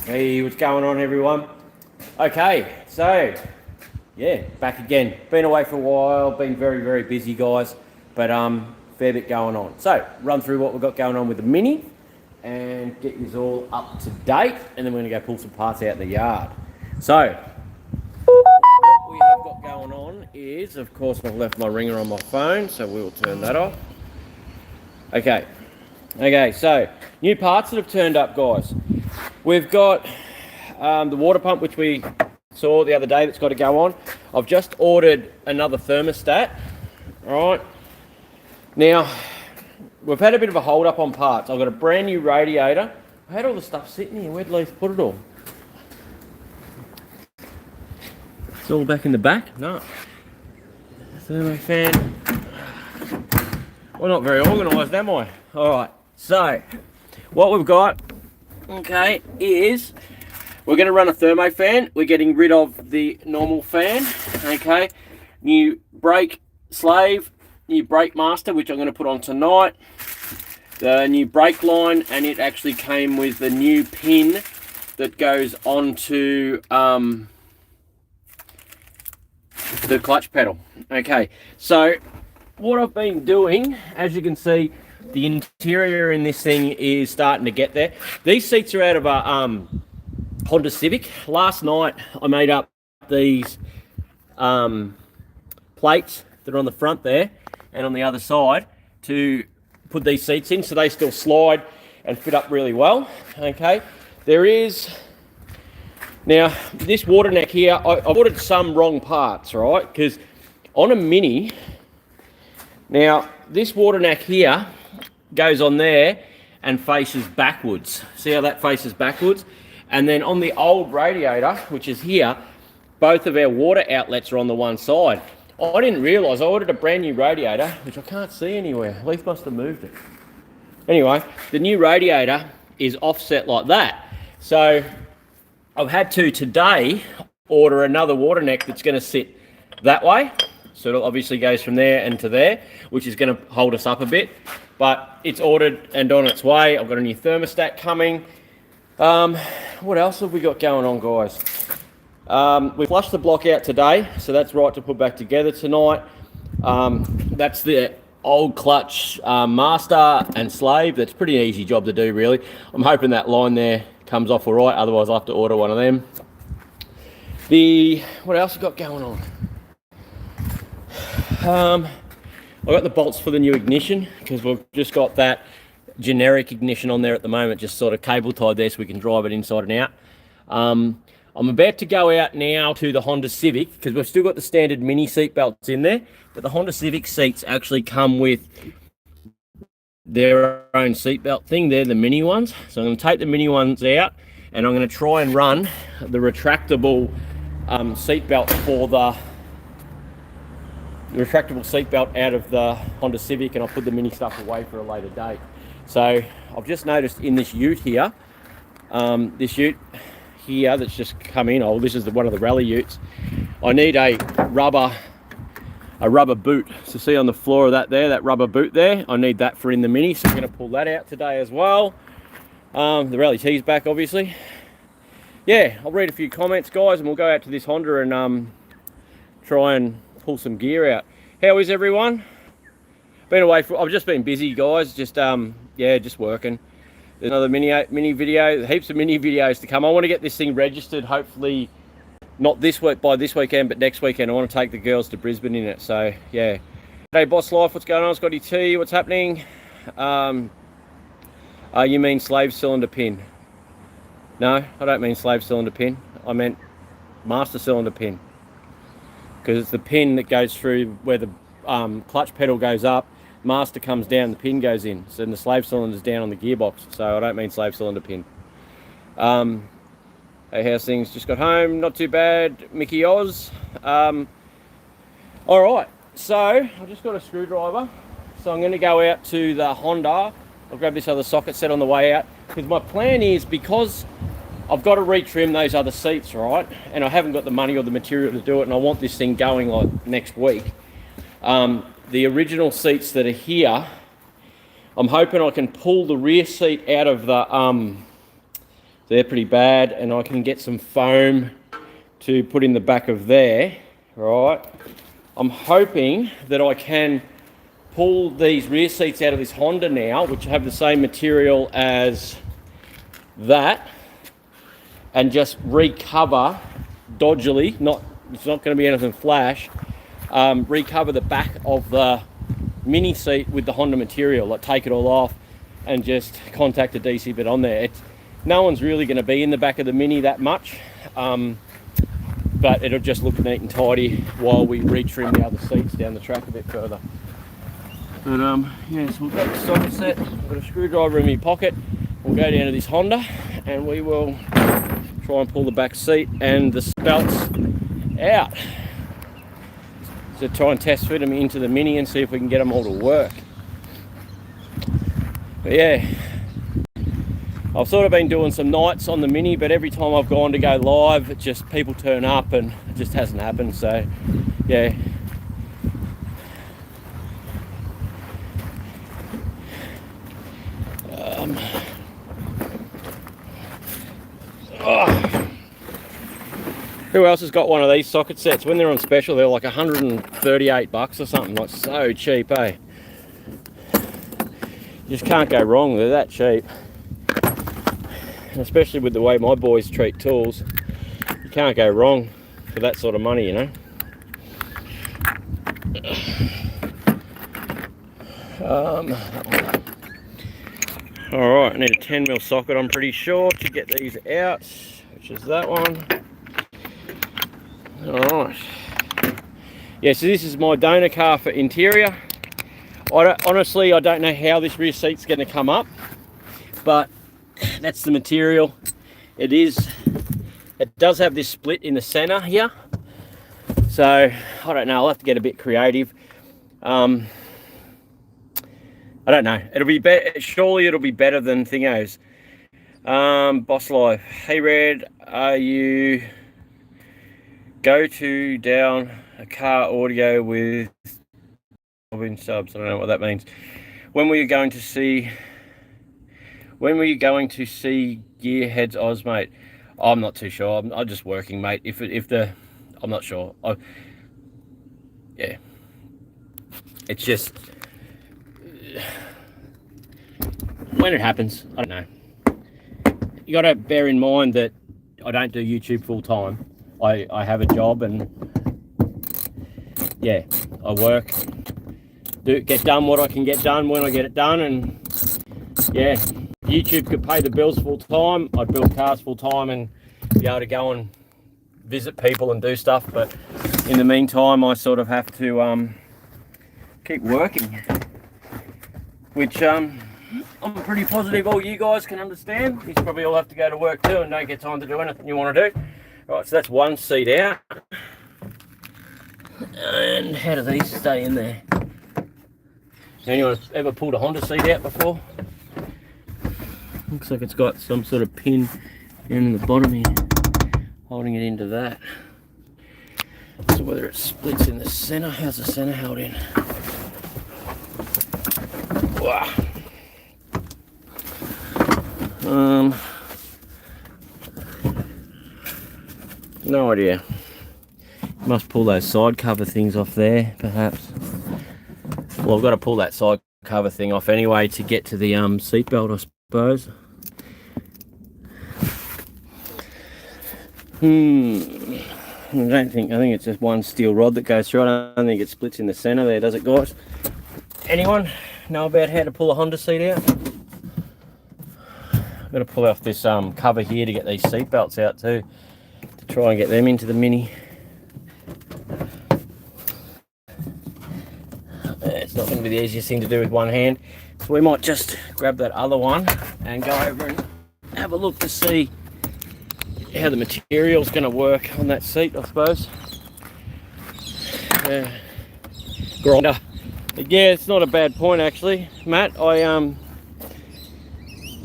Hey, what's going on, everyone? Okay, so yeah, back again. Been away for a while, been very, very busy, guys, but fair bit going on. So, run through what we've got going on with the Mini and get you all up to date, and then we're going to go pull some parts out in the yard. So, what we have got going on is, of course, I've left my ringer on my phone, so we'll turn that off. Okay, so new parts that have turned up, guys. We've got the water pump, which we saw the other day, that's got to go on. I've just ordered another thermostat. All right. Now, we've had a bit of a hold up on parts. I've got a brand new radiator. I had all the stuff sitting here. Where'd Leith put it all? It's all back in the back? No. Thermo fan. Well, not very organised, am I? All right. So, what we've got, okay, is we're going to run a thermo fan. We're getting rid of the normal fan, okay. New brake slave, new brake master, which I'm going to put on tonight. The new brake line, and it actually came with the new pin that goes onto the clutch pedal. Okay, so what I've been doing, as you can see, the interior in this thing is starting to get there. These seats are out of a Honda Civic. Last night I made up these plates that are on the front there and on the other side to put these seats in, so they still slide and fit up really well. Okay, there is now this water neck here. I ordered some wrong parts, right? Because on a Mini, now this water neck here goes on there and faces backwards. See how that faces backwards? And then on the old radiator, which is here, both of our water outlets are on the one side. I didn't realise I ordered a brand new radiator, which I can't see anywhere. Leith must have moved it. Anyway, the new radiator is offset like that. So I've had to today order another water neck that's going to sit that way. So it obviously goes from there and to there, which is going to hold us up a bit. But it's ordered and on its way. I've got a new thermostat coming. What else have we got going on, guys? We flushed the block out today, so that's right to put back together tonight. That's the old clutch master and slave. That's a pretty easy job to do, really. I'm hoping that line there comes off all right, otherwise I'll have to order one of them. What else have we got going on? I've got the bolts for the new ignition, because we've just got that generic ignition on there at the moment, just sort of cable tied there so we can drive it inside and out. I'm about to go out now to the Honda Civic, because we've still got the standard Mini seat belts in there, but the Honda Civic seats actually come with their own seat belt thing. They're the Mini ones. So I'm going to take the Mini ones out, and I'm going to try and run the retractable seat belt for the retractable seat belt out of the Honda Civic, and I'll put the Mini stuff away for a later date. So I've just noticed in this ute here, that's just come in. Oh, this is one of the rally utes. I need a rubber boot. So see on the floor of that rubber boot there, I need that for in the Mini. So I'm going to pull that out today as well. The rally tee's back, obviously. Yeah, I'll read a few comments, guys, and we'll go out to this Honda and try and pull some gear out. How is everyone? I've just been busy, guys. Just just working. There's another mini video, heaps of mini videos to come. I want to get this thing registered, hopefully not this week, by this weekend, but next weekend. I want to take the girls to Brisbane in it. So yeah. Hey, Boss Life, what's going on? Scotty T, what's happening? You mean slave cylinder pin? No, I don't mean slave cylinder pin. I meant master cylinder pin, because it's the pin that goes through where the clutch pedal goes up, master comes down, the pin goes in. So then the slave cylinder's down on the gearbox. So I don't mean slave cylinder pin. Hey, how's things? Just got home, not too bad. Mickey Oz. All right, so I just got a screwdriver. So I'm going to go out to the Honda. I'll grab this other socket set on the way out, because my plan is, because I've got to retrim those other seats, right? And I haven't got the money or the material to do it, and I want this thing going like next week. The original seats that are here, I'm hoping I can pull the rear seat out of the they're pretty bad, and I can get some foam to put in the back of there, right? I'm hoping that I can pull these rear seats out of this Honda now, which have the same material as that, and just recover dodgily, it's not going to be anything flash, recover the back of the Mini seat with the Honda material, like take it all off and just contact the DC bit on there. No one's really going to be in the back of the Mini that much, but it'll just look neat and tidy while we retrim the other seats down the track a bit further. But yeah, so we've got the socket set, I've got a screwdriver in my pocket. We'll go down to this Honda and we will try and pull the back seat and the belts out. So try and test fit them into the Mini and see if we can get them all to work. But yeah, I've sort of been doing some nights on the Mini, but every time I've gone to go live, people turn up and it just hasn't happened. So yeah. Who else has got one of these socket sets? When they're on special, they're like 138 bucks or something, like so cheap, eh? You just can't go wrong, they're that cheap. And especially with the way my boys treat tools, you can't go wrong for that sort of money, you know? Alright, I need a 10mm socket, I'm pretty sure, to get these out, which is that one. Alright. Yeah, so this is my donor car for interior. Honestly, I don't know how this rear seat's going to come up, but that's the material. It does have this split in the center here. So, I don't know, I'll have to get a bit creative. I don't know. It'll be better. Surely it'll be better than Thingos. Boss Life. Hey Red, are you go to down a car audio with subs? I don't know what that means. When were you going to see Gearheads Oz, mate? I'm not too sure. I'm just working, mate. I'm not sure. Yeah. It's just when it happens, I don't know. You got to bear in mind that I don't do YouTube full time. I have a job and yeah, I work, get done what I can get done when I get it done, and yeah, YouTube could pay the bills full time, I'd build cars full time and be able to go and visit people and do stuff, but in the meantime I sort of have to keep working, which I'm pretty positive all you guys can understand. You probably all have to go to work too and don't get time to do anything you want to do. Right, so that's one seat out. And how do these stay in there? Anyone ever pulled a Honda seat out before? Looks like it's got some sort of pin in the bottom here, holding it into that. So whether it splits in the center, how's the center held in? Wow. No idea. Must pull those side cover things off there, perhaps. Well, I've got to pull that side cover thing off anyway to get to the seat belt, I suppose. I think it's just one steel rod that goes through. I don't think it splits in the center there, does it, guys? Anyone know about how to pull a Honda seat out? I'm going to pull off this cover here to get these seat belts out too, to try and get them into the Mini. It's not going to be the easiest thing to do with one hand, so we might just grab that other one and go over and have a look to see how the material's going to work on that seat, I suppose. Grinder. Yeah, it's not a bad point actually, Matt.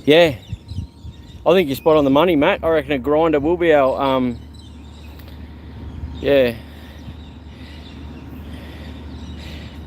Yeah, I think you're spot on the money, Matt. I reckon a grinder will be our yeah.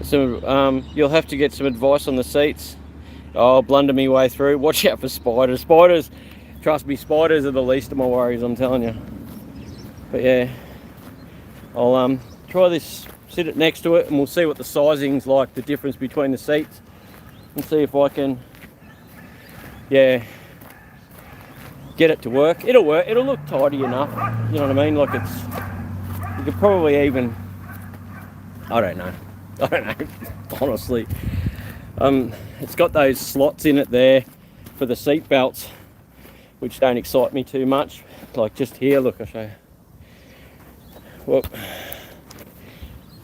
So you'll have to get some advice on the seats. I'll blunder my way through. Watch out for spiders. Spiders Trust me, spiders are the least of my worries, I'm telling you. But yeah, I'll try this, sit it next to it, and we'll see what the sizing's like, the difference between the seats, and see if I can, yeah, get it to work. It'll work. It'll look tidy enough. You know what I mean? Like it's, you could probably even, I don't know, honestly. It's got those slots in it there for the seat belts, which don't excite me too much. Like just here, look, I'll show you. Whoop.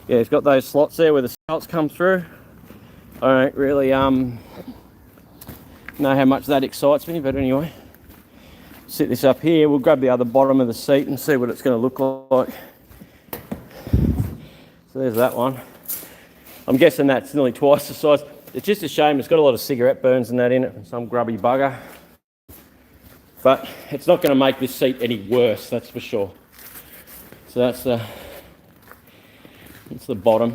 Yeah, it's got those slots there where the belts come through. I don't really know how much that excites me, but anyway. Sit this up here, we'll grab the other bottom of the seat and see what it's going to look like. So there's that one. I'm guessing that's nearly twice the size. It's just a shame, it's got a lot of cigarette burns and that in it from some grubby bugger. But it's not going to make this seat any worse, that's for sure. So that's the bottom.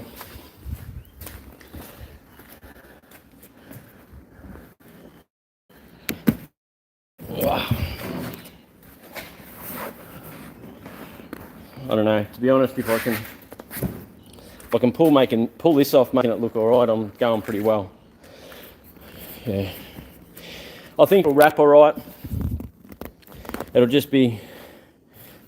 I don't know, to be honest, if I can pull this off, making it look alright, I'm going pretty well. Yeah. I think it'll wrap alright. It'll just be,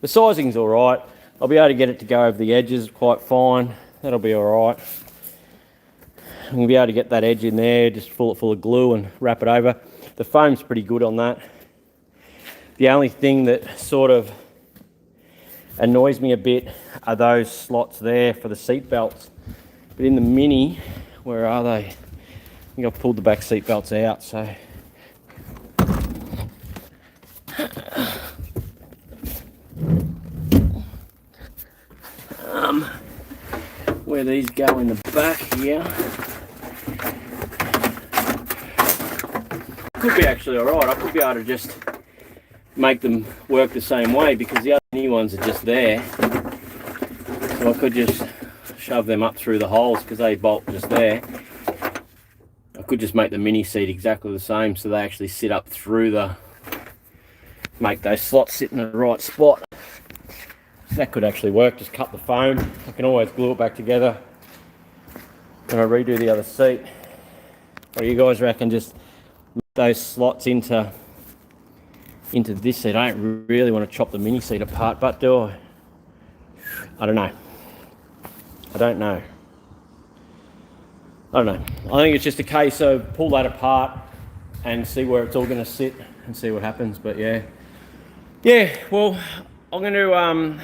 the sizing's alright. I'll be able to get it to go over the edges quite fine. That'll be alright. I'm going to be able to get that edge in there, just fill it full of glue and wrap it over. The foam's pretty good on that. The only thing that sort of annoys me a bit are those slots there for the seat belts. But in the Mini, where are they? I think I've pulled the back seat belts out, so. Where these go in the back here. Could be actually alright. I could be able to just make them work the same way because the other new ones are just there. So I could just shove them up through the holes because they bolt just there. I could just make the Mini seat exactly the same so they actually sit up through the, make those slots sit in the right spot. That could actually work, just cut the foam. I can always glue it back together when I redo the other seat. What do you guys reckon? Just make those slots into this seat. I don't really want to chop the Mini seat apart, but do I? I don't know. I don't know. I think it's just a case of pull that apart and see where it's all going to sit and see what happens. But yeah, well, I'm going to,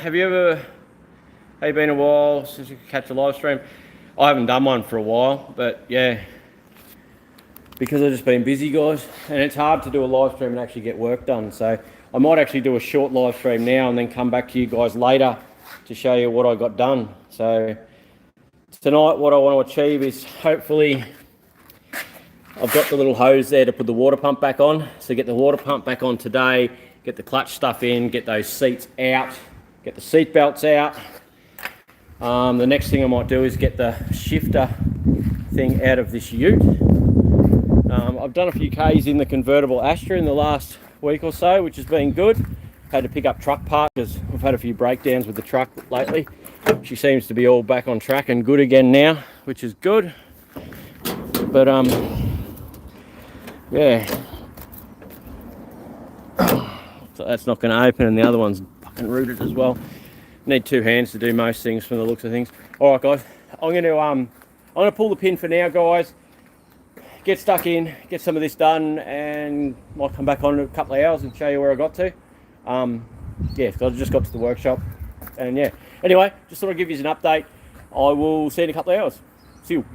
have you been a while since you could catch a live stream? I haven't done one for a while, but yeah, because I've just been busy, guys, and it's hard to do a live stream and actually get work done. So I might actually do a short live stream now and then come back to you guys later to show you what I got done. So tonight, what I want to achieve is hopefully, I've got the little hose there to put the water pump back on. So get the water pump back on today, get the clutch stuff in, get those seats out, get the seat belts out. The next thing I might do is get the shifter thing out of this ute. I've done a few Ks in the convertible Astra in the last week or so, which has been good. Had to pick up truck parts because we've had a few breakdowns with the truck lately. She seems to be all back on track and good again now, which is good. But yeah. So that's not going to open, and the other one's fucking rooted as well. Need two hands to do most things from the looks of things. All right, guys, I'm going to pull the pin for now, guys. Get stuck in, get some of this done, and might come back on in a couple of hours and show you where I got to. Yeah, so I just got to the workshop, and yeah. Anyway, just thought I'd give you an update. I will see you in a couple of hours. See you.